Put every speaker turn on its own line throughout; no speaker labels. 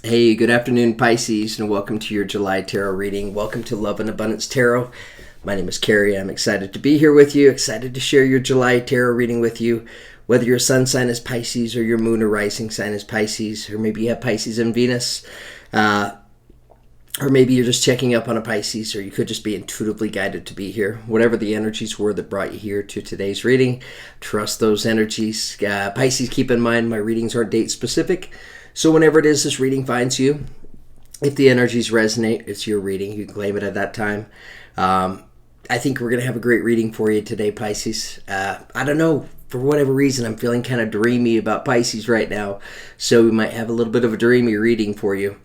Hey, good afternoon, Pisces, and welcome to your July Tarot reading. Welcome to Love and Abundance Tarot. My name is Carrie. I'm excited to be here with you, excited to share your July Tarot reading with you. Whether your sun sign is Pisces or your moon or rising sign is Pisces, or maybe you have Pisces and Venus, or maybe you're just checking up on a Pisces, or you could just be intuitively guided to be here. Whatever the energies were that brought you here to today's reading, trust those energies. Pisces, keep in mind my readings aren't date specific. So whenever it is this reading finds you, if the energies resonate, it's your reading. You can claim it at that time. I think we're going to have a great reading for you today, Pisces. I don't know, for whatever reason, I'm feeling kind of dreamy about Pisces right now. So we might have a little bit of a dreamy reading for you.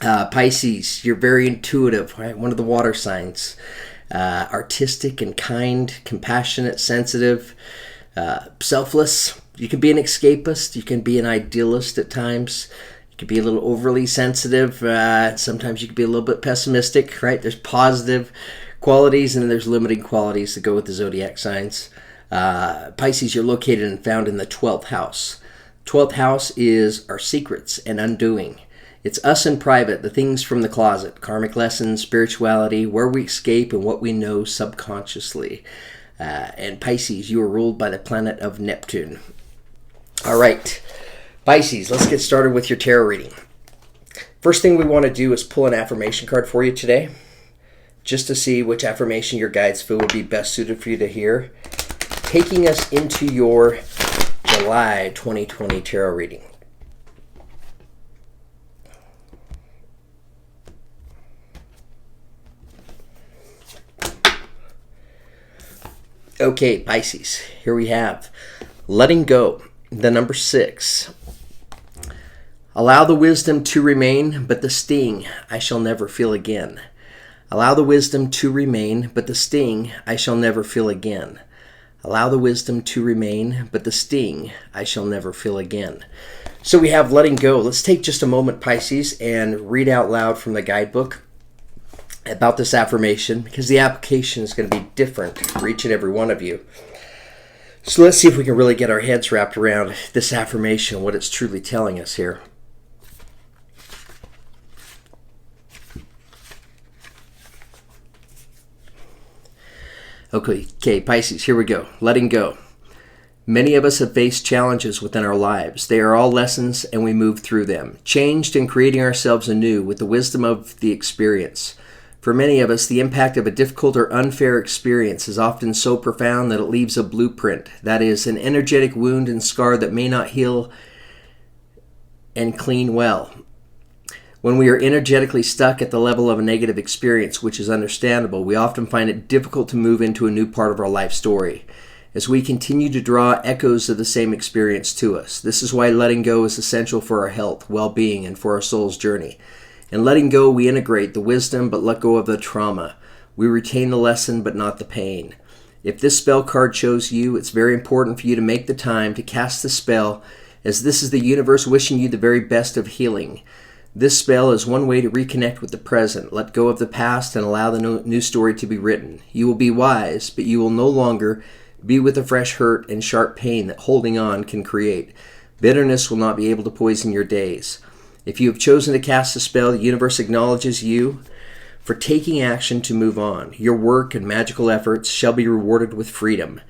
Pisces, you're very intuitive, right? One of the water signs. Artistic and kind, compassionate, sensitive, selfless. You can be an escapist. You can be an idealist at times. You can be a little overly sensitive. Sometimes you can be a little bit pessimistic, right? There's positive qualities and then there's limiting qualities that go with the zodiac signs. Pisces, you're located and found in the 12th house. 12th house is our secrets and undoing. It's us in private, the things from the closet, karmic lessons, spirituality, where we escape and what we know subconsciously. And Pisces, you are ruled by the planet of Neptune. All right, Pisces, let's get started with your tarot reading. First thing we want to do is pull an affirmation card for you today, just to see which affirmation your guides feel would be best suited for you to hear, taking us into your July 2020 tarot reading. Okay, Pisces, here we have letting go, the number 6. Allow the wisdom to remain, but the sting I shall never feel again. Allow the wisdom to remain, but the sting I shall never feel again. Allow the wisdom to remain, but the sting I shall never feel again. So we have letting go. Let's take just a moment, Pisces, and read out loud from the guidebook about this affirmation, because the application is going to be different for each and every one of you. So let's see if we can really get our heads wrapped around this affirmation, what it's truly telling us here. Okay, Pisces, here we go. Letting go. Many of us have faced challenges within our lives. They are all lessons, and we move through them, changed and creating ourselves anew with the wisdom of the experience. For many of us, the impact of a difficult or unfair experience is often so profound that it leaves a blueprint, that is, an energetic wound and scar that may not heal and clean well. When we are energetically stuck at the level of a negative experience, which is understandable, we often find it difficult to move into a new part of our life story, as we continue to draw echoes of the same experience to us. This is why letting go is essential for our health, well-being, and for our soul's journey. In letting go, we integrate the wisdom but let go of the trauma. We retain the lesson but not the pain. If this spell card shows you, it's very important for you to make the time to cast the spell, as this is the universe wishing you the very best of healing. This spell is one way to reconnect with the present, let go of the past, and allow the new story to be written. You will be wise, but you will no longer be with the fresh hurt and sharp pain that holding on can create. Bitterness will not be able to poison your days. If you have chosen to cast a spell, the universe acknowledges you for taking action to move on. Your work and magical efforts shall be rewarded with freedom.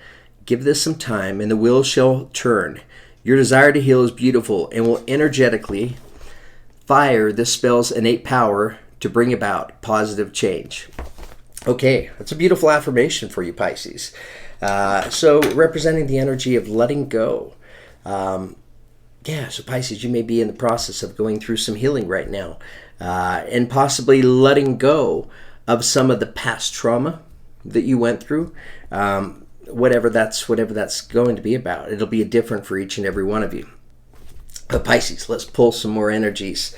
Give this some time, and the wheel shall turn. Your desire to heal is beautiful and will energetically fire this spell's innate power to bring about positive change. Okay, that's a beautiful affirmation for you, Pisces. So representing the energy of letting go. So Pisces, you may be in the process of going through some healing right now, and possibly letting go of some of the past trauma that you went through, whatever that's going to be about. It'll be different for each and every one of you. But Pisces, let's pull some more energies,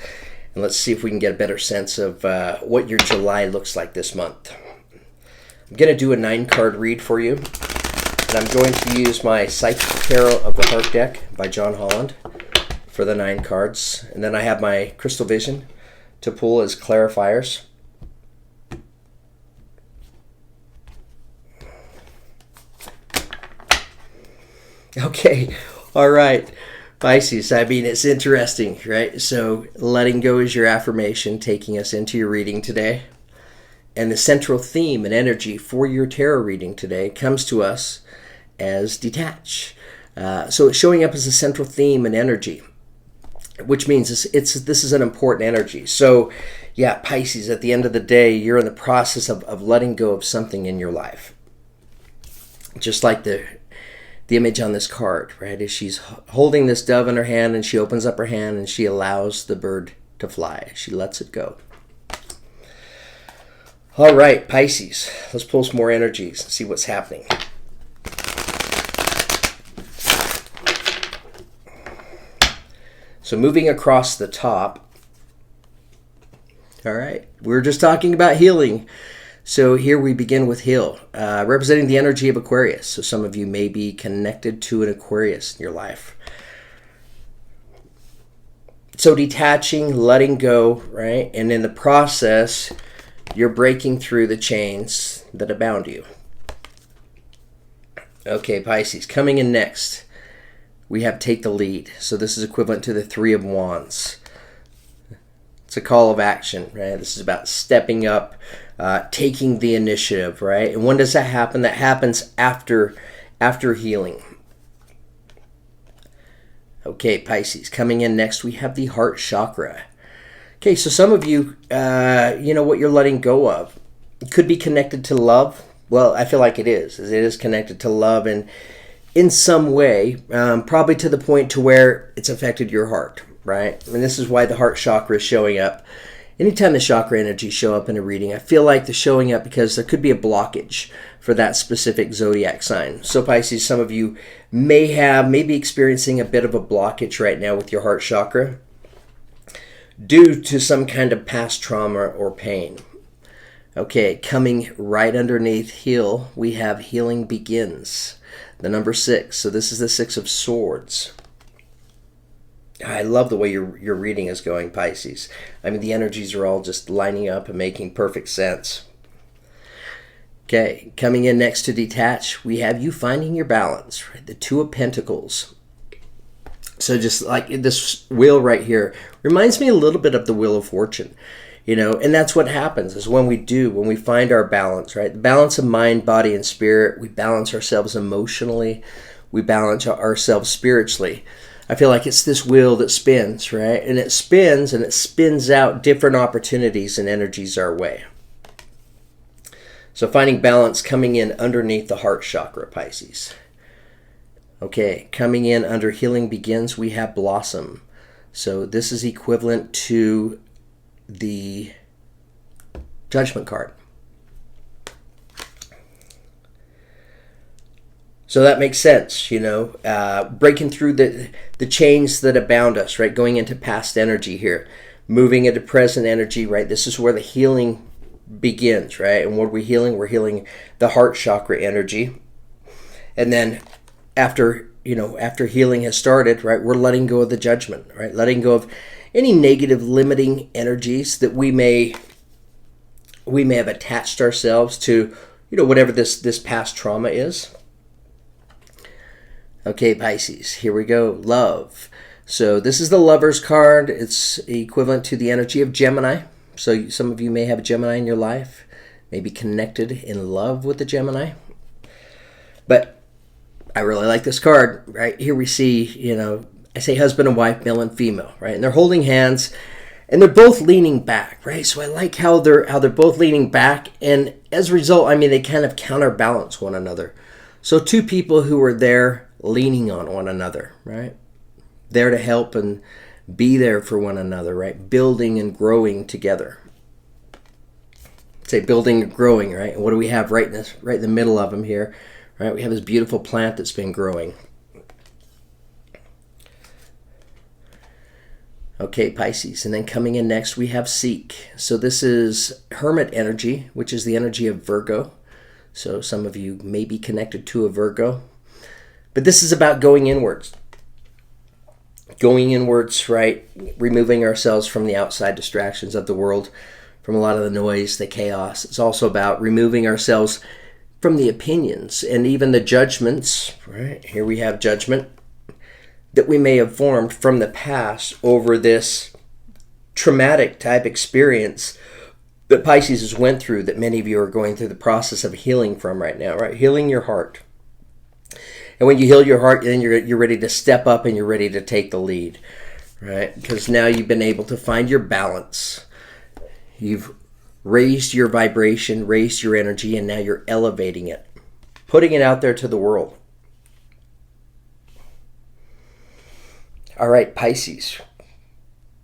and let's see if we can get a better sense of what your July looks like this month. I'm going to do a 9-card read for you, and I'm going to use my Psychic Tarot of the Heart deck by John Holland for the 9 cards. And then I have my Crystal Vision to pull as clarifiers. Okay, all right. Pisces, I mean, it's interesting, right? So letting go is your affirmation, taking us into your reading today. And the central theme and energy for your tarot reading today comes to us as detach. So it's showing up as a central theme and energy, which means this is an important energy. So yeah, Pisces, at the end of the day, you're in the process of letting go of something in your life. Just like the image on this card, right? Is she's holding this dove in her hand, and she opens up her hand and she allows the bird to fly. She lets it go. All right, Pisces, let's pull some more energies and see what's happening. So moving across the top, all right, we're just talking about healing. So here we begin with heal, representing the energy of Aquarius. So some of you may be connected to an Aquarius in your life. So detaching, letting go, right? And in the process, you're breaking through the chains that bound you. Okay, Pisces, coming in next, we have take the lead. So this is equivalent to the Three of Wands. It's a call of action, right? This is about stepping up, taking the initiative, right? And when does that happen? That happens after healing. Okay, Pisces, coming in next, we have the heart chakra. Okay, so some of you, you know what you're letting go of. It could be connected to love. Well, I feel like it is. It is connected to love, and in some way, probably to the point to where it's affected your heart, right? And this is why the heart chakra is showing up. Anytime the chakra energies show up in a reading, I feel like they're showing up because there could be a blockage for that specific zodiac sign. So Pisces, some of you may be experiencing a bit of a blockage right now with your heart chakra due to some kind of past trauma or pain. Okay, coming right underneath heal, we have healing begins. The number 6. So this is the 6 of Swords. I love the way your reading is going, Pisces. I mean, the energies are all just lining up and making perfect sense. Okay, coming in next to detach, we have you finding your balance, right? The Two of Pentacles. So just like this wheel right here reminds me a little bit of the Wheel of Fortune, you know, and that's what happens is when we find our balance, right? The balance of mind, body, and spirit. We balance ourselves emotionally. We balance ourselves spiritually. I feel like it's this wheel that spins, right? And it spins out different opportunities and energies our way. So finding balance coming in underneath the heart chakra, Pisces. Okay, coming in under healing begins, we have blossom. So this is equivalent to the Judgment card. So that makes sense, you know, breaking through the chains that bound us, right? Going into past energy here, moving into present energy, right? This is where the healing begins, right? And what are we healing? We're healing the heart chakra energy. And then after healing has started, right, we're letting go of the judgment, right? Letting go of any negative limiting energies that we may have attached ourselves to, you know, whatever this past trauma is. Okay, Pisces, here we go. Love. So this is the Lover's card. It's equivalent to the energy of Gemini. So some of you may have a Gemini in your life, may be connected in love with the Gemini. But I really like this card, right? Here we see, you know, I say husband and wife, male and female, right? And they're holding hands and they're both leaning back, right? So I like how they're both leaning back, and as a result, I mean, they kind of counterbalance one another. So two people who are there leaning on one another, right? There to help and be there for one another, right? Building and growing together. Say building and growing, right? And what do we have right in the middle of them here, right? We have this beautiful plant that's been growing. Okay, Pisces. And then coming in next, we have Seek. So this is Hermit energy, which is the energy of Virgo. So some of you may be connected to a Virgo. But this is about going inwards. Going inwards, right? Removing ourselves from the outside distractions of the world, from a lot of the noise, the chaos. It's also about removing ourselves from the opinions and even the judgments, right? Here we have judgment. that we may have formed from the past over this traumatic type experience that Pisces has went through, that many of you are going through the process of healing from right now, right? Healing your heart. And when you heal your heart, then you're ready to step up and you're ready to take the lead, right? Because now you've been able to find your balance. You've raised your vibration, raised your energy, and now you're elevating it, putting it out there to the world. All right, Pisces.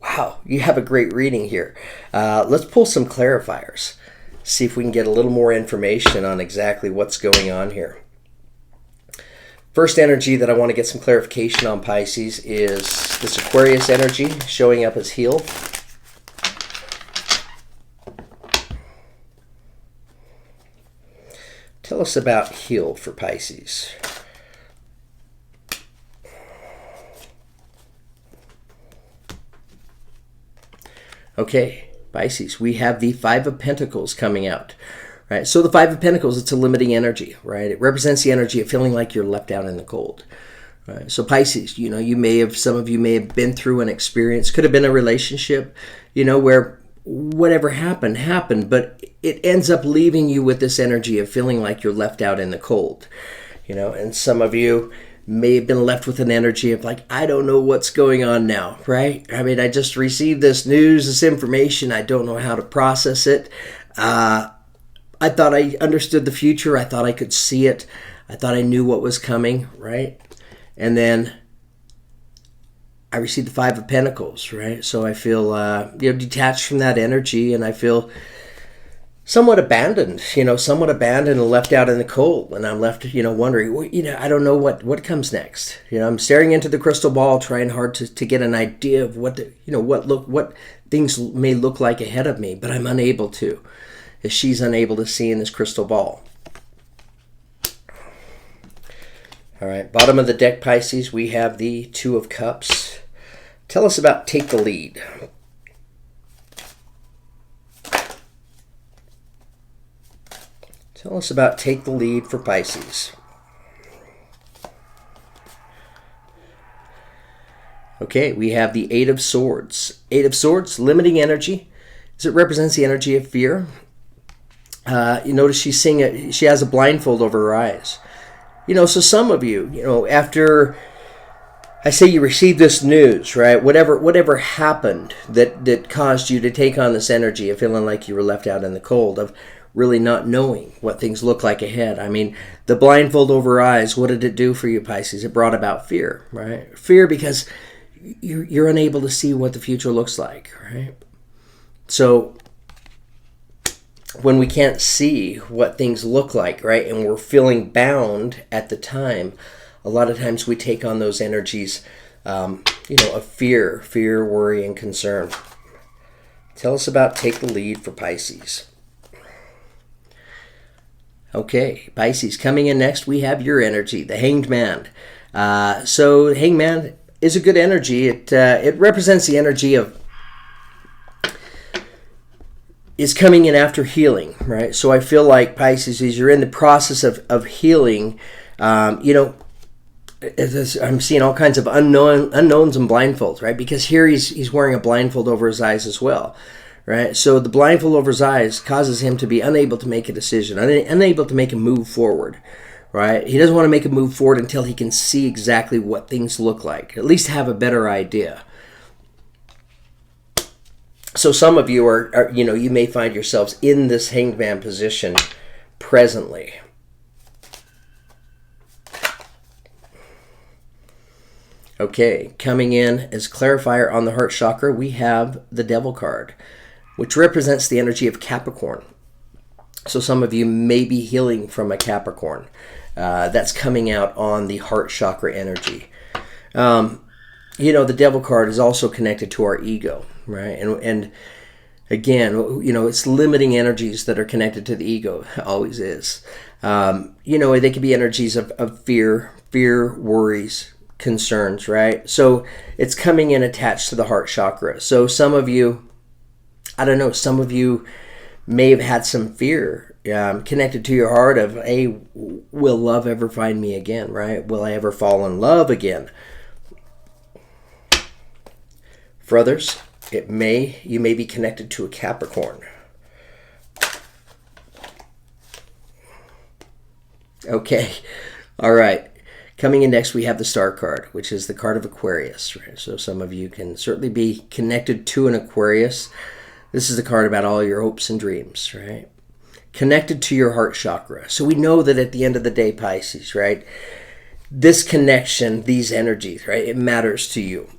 Wow, you have a great reading here. Let's pull some clarifiers. See if we can get a little more information on exactly what's going on here. First energy that I want to get some clarification on, Pisces, is this Aquarius energy showing up as heal. Tell us about heal for Pisces. Okay, Pisces, we have the Five of Pentacles coming out, right? So the Five of Pentacles, it's a limiting energy, right? It represents the energy of feeling like you're left out in the cold, right? So Pisces, some of you may have been through an experience, could have been a relationship, where whatever happened, but it ends up leaving you with this energy of feeling like you're left out in the cold, and some of you may have been left with an energy of like, I don't know what's going on now, right? I mean, I just received this news, this information. I don't know how to process it. I thought I understood the future. I thought I could see it. I thought I knew what was coming, right? And then I received the Five of Pentacles, right? So I feel detached from that energy, and I feel somewhat abandoned, and left out in the cold. And I'm left, wondering, I don't know what comes next. I'm staring into the crystal ball, trying hard to get an idea of what things may look like ahead of me, but I'm unable to, as she's unable to see in this crystal ball. All right, bottom of the deck, Pisces, we have the Two of Cups. Tell us about take the lead. Tell us about take the lead for Pisces. Okay, we have the Eight of Swords. Eight of Swords, limiting energy. As it represents the energy of fear. You notice she has a blindfold over her eyes. So some of you, after I say you received this news, right? Whatever happened that caused you to take on this energy of feeling like you were left out in the cold, of really not knowing what things look like ahead. I mean, the blindfold over eyes, what did it do for you, Pisces? It brought about fear, right? Fear because you're unable to see what the future looks like, right? So when we can't see what things look like, right, and we're feeling bound at the time, a lot of times we take on those energies, of fear, worry, and concern. Tell us about take the lead for Pisces. Okay, Pisces, coming in next, we have your energy, the Hanged Man. So Hanged Man is a good energy. It represents the energy of is coming in after healing, right? So I feel like, Pisces, as you're in the process of healing, I'm seeing all kinds of unknowns and blindfolds, right? Because here he's wearing a blindfold over his eyes as well. Right, so the blindfold over his eyes causes him to be unable to make a decision, unable to make a move forward, right? He doesn't want to make a move forward until he can see exactly what things look like, at least have a better idea. So some of you are you may find yourselves in this Hanged Man position presently. Okay, coming in as clarifier on the heart chakra, we have the Devil card, which represents the energy of Capricorn. So some of you may be healing from a Capricorn. That's coming out on the heart chakra energy. The Devil card is also connected to our ego, right? And again, it's limiting energies that are connected to the ego. It always is. They can be energies of fear, worries, concerns, right? So it's coming in attached to the heart chakra. So some of you, some of you may have had some fear connected to your heart of, hey, will love ever find me again, right? Will I ever fall in love again? For others, you may be connected to a Capricorn. Okay, all right. Coming in next, we have the Star card, which is the card of Aquarius. Right? So some of you can certainly be connected to an Aquarius. This is the card about all your hopes and dreams, right? Connected to your heart chakra. So we know that at the end of the day, Pisces, right? This connection, these energies, right? It matters to you.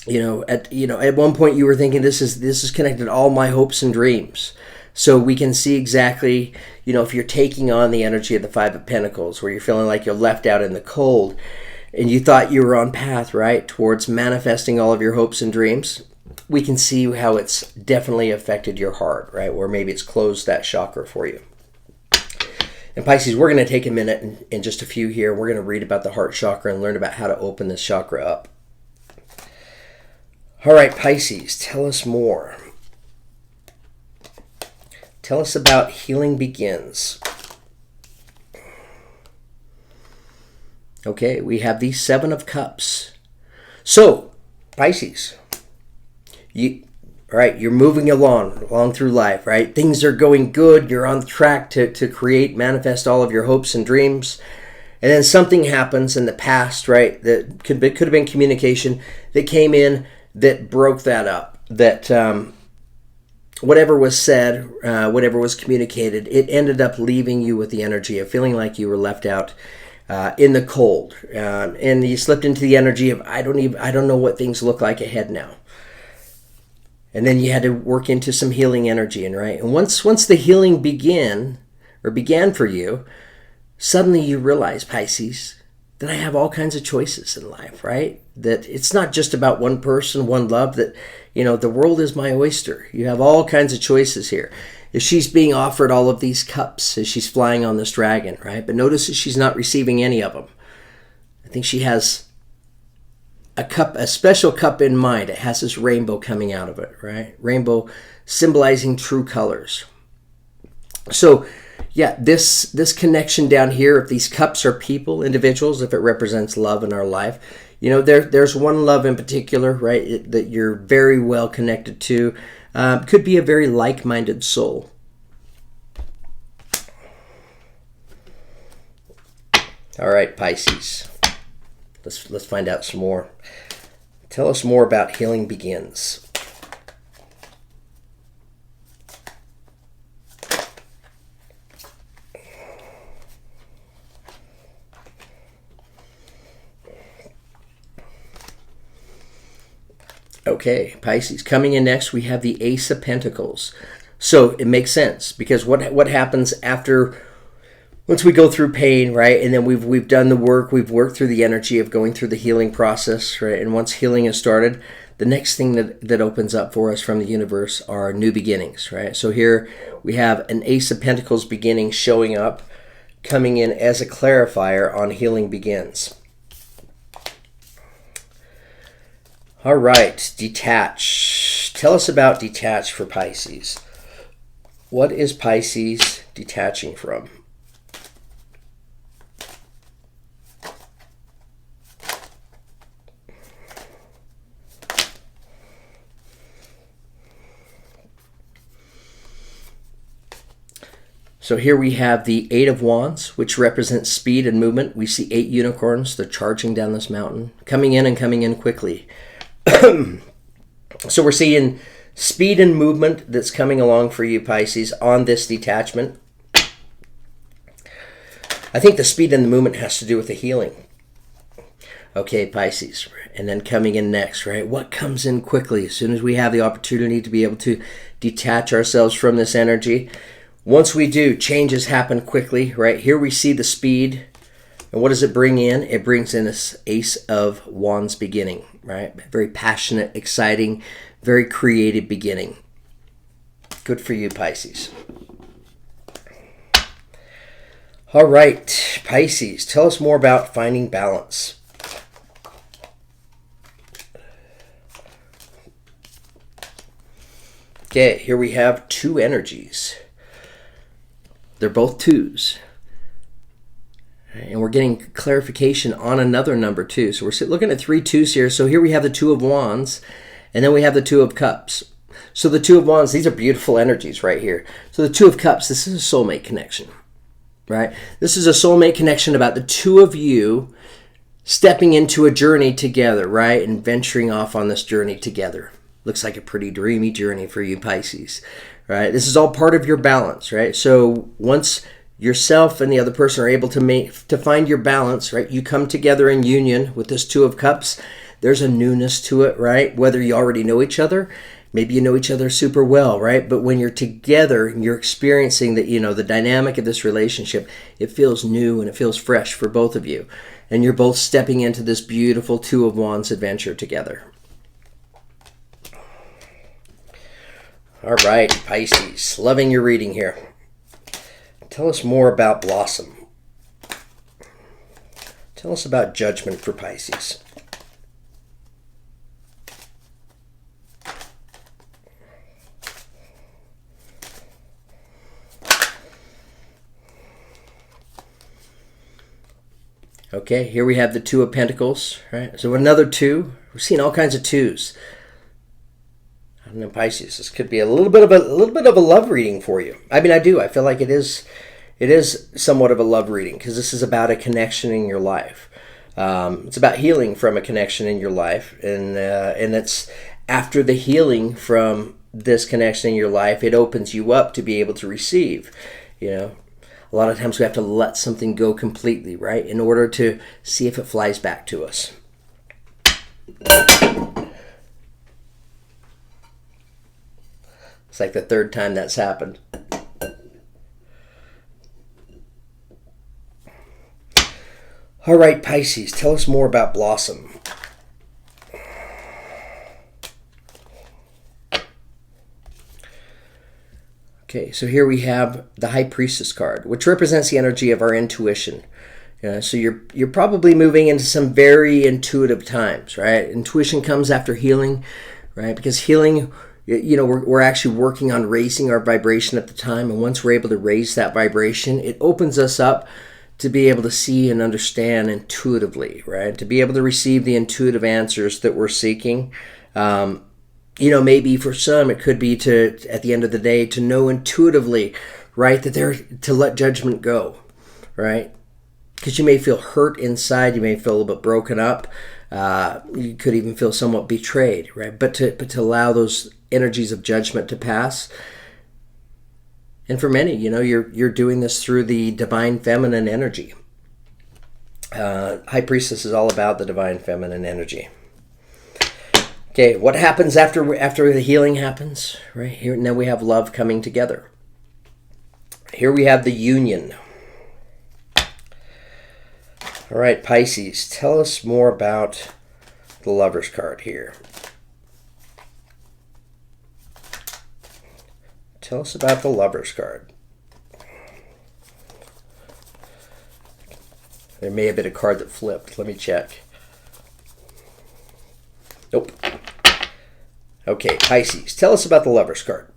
At one point you were thinking this is connected to all my hopes and dreams. So we can see exactly, if you're taking on the energy of the Five of Pentacles, where you're feeling like you're left out in the cold, and you thought you were on path, right, towards manifesting all of your hopes and dreams, we can see how it's definitely affected your heart, right, or maybe it's closed that chakra for you. And Pisces, we're going to take a minute in just a few here. We're going to read about the heart chakra and learn about how to open this chakra up. All right, Pisces, tell us more. Tell us about Healing Begins. Okay, we have the Seven of Cups. So, Pisces, you're moving along through life, right? Things are going good. You're on track to create, manifest all of your hopes and dreams. And then something happens in the past, right? That could have been communication that came in that broke that up. That whatever was said, whatever was communicated, it ended up leaving you with the energy of feeling like you were left out in the cold, and you slipped into the energy of I don't know what things look like ahead now. And then you had to work into some healing energy, and once the healing began for you, suddenly you realize, Pisces, that I have all kinds of choices in life, right? That it's not just about one person, one love, that, the world is my oyster. You have all kinds of choices here. If she's being offered all of these cups as she's flying on this dragon, right? But notice that she's not receiving any of them. I think she has a special cup in mind. It has this rainbow coming out of it, right? Rainbow symbolizing true colors. So, yeah, this connection down here, if these cups are people, individuals, if it represents love in our life, there's one love in particular, right, that you're very well connected to. Could be a very like-minded soul. All right, Pisces. Let's find out some more. Tell us more about Healing Begins. Okay, Pisces. Coming in next, we have the Ace of Pentacles. So it makes sense, because what happens once we go through pain, right? And then we've done the work, we've worked through the energy of going through the healing process, right? And once healing is started, the next thing that opens up for us from the universe are new beginnings, right? So here we have an Ace of Pentacles beginning showing up, coming in as a clarifier on Healing Begins. All right, detach. Tell us about detach for Pisces. What is Pisces detaching from? So here we have the Eight of Wands, which represents speed and movement. We see 8 unicorns. They're charging down this mountain, coming in quickly. So we're seeing speed and movement that's coming along for you, Pisces, on this detachment. I think the speed and the movement has to do with the healing. Okay, Pisces. And then coming in next, right? What comes in quickly as soon as we have the opportunity to be able to detach ourselves from this energy? Once we do, changes happen quickly, right? Here we see the speed. And what does it bring in? It brings in this Ace of Wands beginning, right? Very passionate, exciting, very creative beginning. Good for you, Pisces. All right, Pisces, tell us more about finding balance. Okay, here we have 2 energies. They're both 2s. And we're getting clarification on another number too. So we're looking at 3 2s here. So here we have the 2 of Wands. And then we have the Two of Cups. So the Two of Wands, these are beautiful energies right here. So the Two of Cups, this is a soulmate connection, right? This is a soulmate connection about the two of you stepping into a journey together, right? And venturing off on this journey together. Looks like a pretty dreamy journey for you, Pisces, right? This is all part of your balance, right? So once yourself and the other person are able to find your balance, right? You come together in union with this Two of Cups. There's a newness to it, right? Whether you already know each other, maybe you know each other super well, right? But when you're together and you're experiencing that, the dynamic of this relationship, it feels new and it feels fresh for both of you. And you're both stepping into this beautiful Two of Wands adventure together. All right, Pisces, loving your reading here. Tell us more about Blossom. Tell us about Judgment for Pisces. Okay, here we have the Two of Pentacles, right? So another two. We're seeing all kinds of twos. I don't know, Pisces. This could be a little bit of a love reading for you. I mean, I do. I feel like it is somewhat of a love reading because this is about a connection in your life. It's about healing from a connection in your life, and it's after the healing from this connection in your life, it opens you up to be able to receive. A lot of times we have to let something go completely, right, in order to see if it flies back to us. It's like the third time that's happened. All right, Pisces, tell us more about Blossom. Okay, so here we have the High Priestess card, which represents the energy of our intuition. So you're probably moving into some very intuitive times, right? Intuition comes after healing, right? Because healing, we're actually working on raising our vibration at the time, and once we're able to raise that vibration, it opens us up to be able to see and understand intuitively, right? To be able to receive the intuitive answers that we're seeking. Maybe for some it could be at the end of the day, to know intuitively, right, that to let judgment go, right? Because you may feel hurt inside, you may feel a little bit broken up, you could even feel somewhat betrayed, right? But to allow those energies of judgment to pass. And for many, you're doing this through the divine feminine energy. High Priestess is all about the divine feminine energy. Okay, what happens after the healing happens? Right here, and then we have love coming together. Here we have the union. All right, Pisces, tell us more about the Lover's card here. Tell us about the Lover's card. There may have been a card that flipped. Let me check. Nope. Okay, Pisces, tell us about the Lover's card.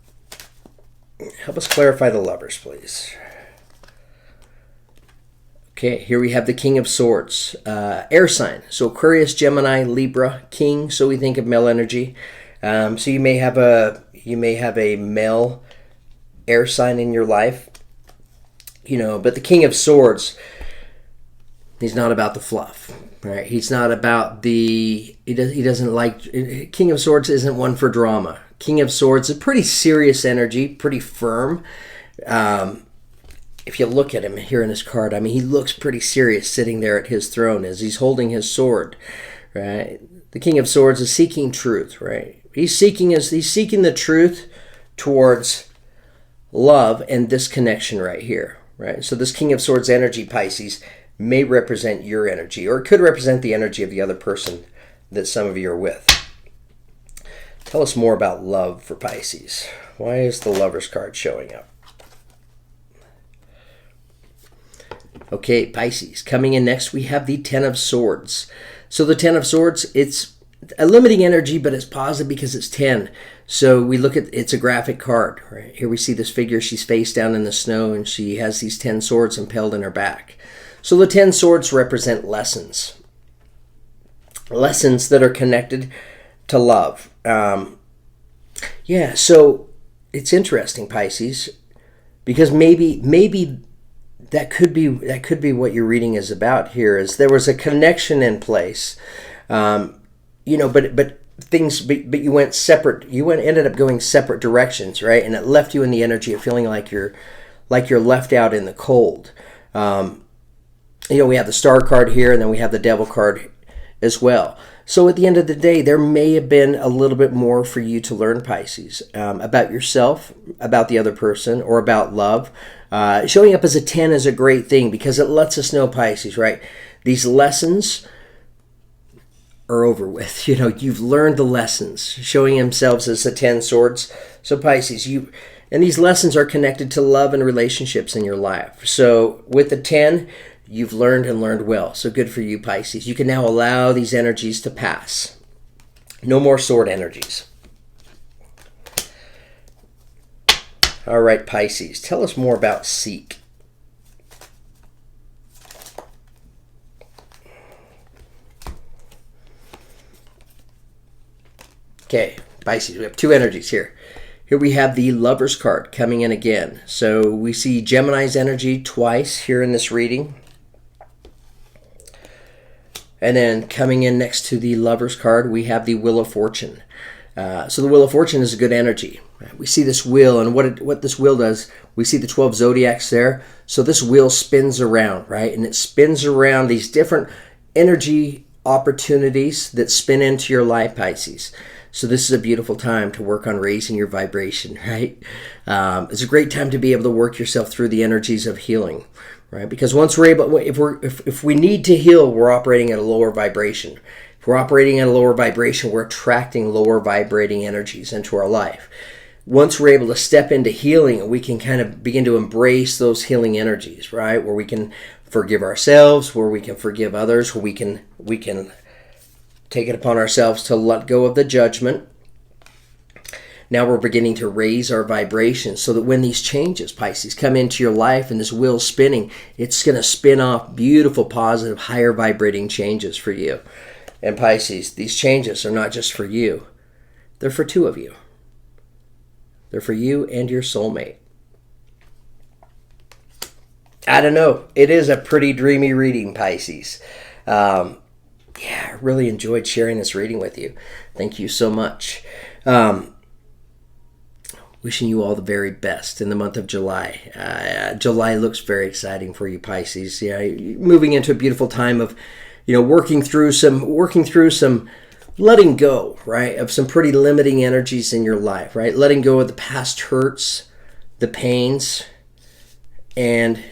Help us clarify the Lovers, please. Okay, here we have the King of Swords, air sign. So Aquarius, Gemini, Libra, King. So we think of male energy. So you may have a male air sign in your life, but the King of Swords, he's not about the fluff, right? He's not about he doesn't like, King of Swords isn't one for drama. King of Swords is pretty serious energy, pretty firm. If you look at him here in his card, he looks pretty serious sitting there at his throne as he's holding his sword, right? The King of Swords is seeking truth, right? He's seeking the truth towards love and this connection right here, right? So this King of Swords energy, Pisces, may represent your energy, or it could represent the energy of the other person that some of you are with. Tell us more about love for Pisces. Why is the Lover's card showing up? Okay, Pisces. Coming in next, we have the Ten of Swords. So the Ten of Swords, it's a limiting energy, but it's positive because it's 10. So we look at, it's a graphic card, right? Here we see this figure, she's face down in the snow, and she has these 10 swords impaled in her back. So the 10 swords represent lessons. Lessons that are connected to love. Yeah, so it's interesting, Pisces, because maybe that could be what your reading is about here. Is there was a connection in place, but you went separate. Ended up going separate directions, right? And it left you in the energy of feeling like you're left out in the cold. We have the Star card here, and then we have the Devil card as well. So at the end of the day, there may have been a little bit more for you to learn, Pisces, about yourself, about the other person, or about love. Showing up as a 10 is a great thing because it lets us know, Pisces, right? These lessons are over with. You've learned the lessons. Showing themselves as the 10 swords. So Pisces, and these lessons are connected to love and relationships in your life. So with the 10, you've learned and learned well. So good for you, Pisces. You can now allow these energies to pass. No more sword energies. All right, Pisces, tell us more about seek. Okay, Pisces, we have two energies here. Here we have the Lover's card coming in again. So we see Gemini's energy twice here in this reading. And then coming in next to the Lover's card, we have the Wheel of Fortune. So the Wheel of Fortune is a good energy. We see this wheel, and what this wheel does, we see the 12 zodiacs there. So this wheel spins around, right? And it spins around these different energy opportunities that spin into your life, Pisces. So this is a beautiful time to work on raising your vibration, right? It's a great time to be able to work yourself through the energies of healing, right? Because once we're able, if we need to heal, we're operating at a lower vibration. If we're operating at a lower vibration, we're attracting lower vibrating energies into our life. Once we're able to step into healing, we can kind of begin to embrace those healing energies, right? Where we can forgive ourselves, where we can forgive others, where we can take it upon ourselves to let go of the judgment. Now we're beginning to raise our vibrations so that when these changes, Pisces, come into your life and this wheel's spinning, it's going to spin off beautiful, positive, higher vibrating changes for you. And Pisces, these changes are not just for you. They're for two of you. They're for you and your soulmate. I don't know. It is a pretty dreamy reading, Pisces. I really enjoyed sharing this reading with you. Thank you so much. Wishing you all the very best in the month of July. July looks very exciting for you, Pisces. Moving into a beautiful time of, working through some letting go, right, of some pretty limiting energies in your life, right? Letting go of the past hurts, the pains, and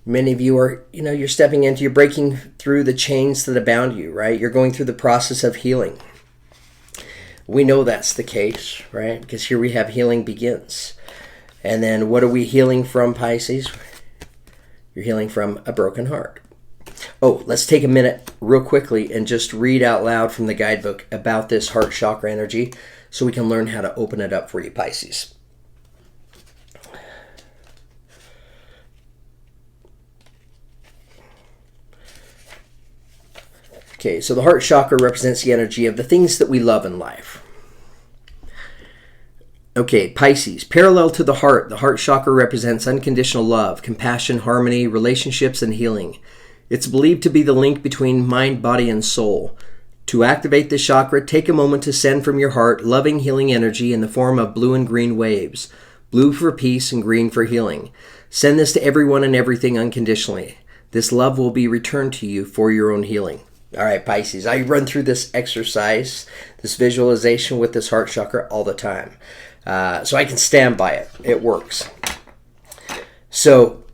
many of you are, you're breaking through the chains that bound you, right? You're going through the process of healing. We know that's the case, right? Because here we have healing begins. And then what are we healing from, Pisces? You're healing from a broken heart. Oh, let's take a minute real quickly and just read out loud from the guidebook about this heart chakra energy so we can learn how to open it up for you, Pisces. Okay, so the heart chakra represents the energy of the things that we love in life. Okay, Pisces, parallel to the heart chakra represents unconditional love, compassion, harmony, relationships, and healing. It's believed to be the link between mind, body, and soul. To activate this chakra, take a moment to send from your heart loving, healing energy in the form of blue and green waves. Blue for peace and green for healing. Send this to everyone and everything unconditionally. This love will be returned to you for your own healing. All right, Pisces, I run through this exercise, this visualization with this heart chakra all the time. So I can stand by it. It works. So,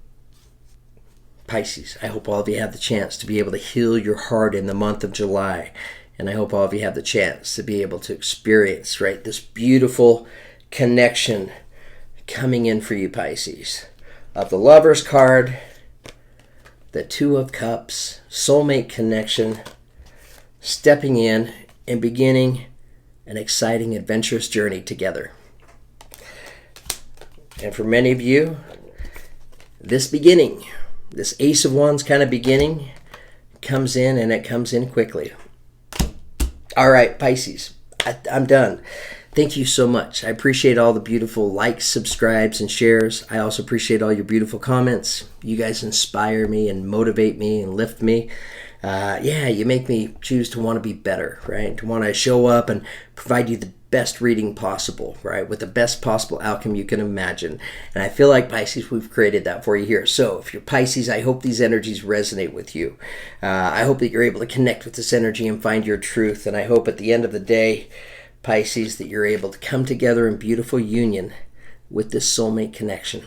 Pisces, I hope all of you have the chance to be able to heal your heart in the month of July. And I hope all of you have the chance to be able to experience, right, this beautiful connection coming in for you, Pisces. Of the Lover's card, the Two of Cups, soulmate connection, stepping in and beginning an exciting, adventurous journey together. And for many of you, this beginning, this Ace of Wands kind of beginning, comes in and it comes in quickly. All right, Pisces, I'm done. Thank you so much. I appreciate all the beautiful likes, subscribes, and shares. I also appreciate all your beautiful comments. You guys inspire me and motivate me and lift me. You make me choose to want to be better, right? To want to show up and provide you the best reading possible, right? With the best possible outcome you can imagine. And I feel like, Pisces, we've created that for you here. So if you're Pisces, I hope these energies resonate with you. I hope that you're able to connect with this energy and find your truth. And I hope at the end of the day, Pisces, that you're able to come together in beautiful union with this soulmate connection.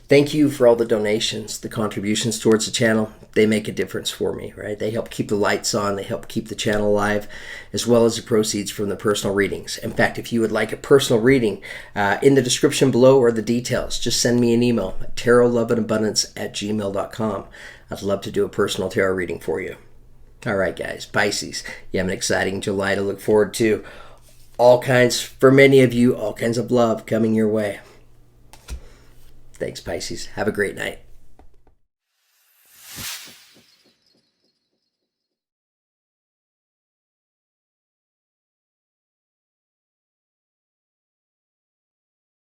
Thank you for all the donations, the contributions towards the channel. They make a difference for me, right? They help keep the lights on. They help keep the channel alive, as well as the proceeds from the personal readings. In fact, if you would like a personal reading, in the description below are the details. Just send me an email at tarotloveandabundance@gmail.com. I'd love to do a personal tarot reading for you. All right, guys, Pisces, you have an exciting July to look forward to. For many of you, all kinds of love coming your way. Thanks, Pisces. Have a great night.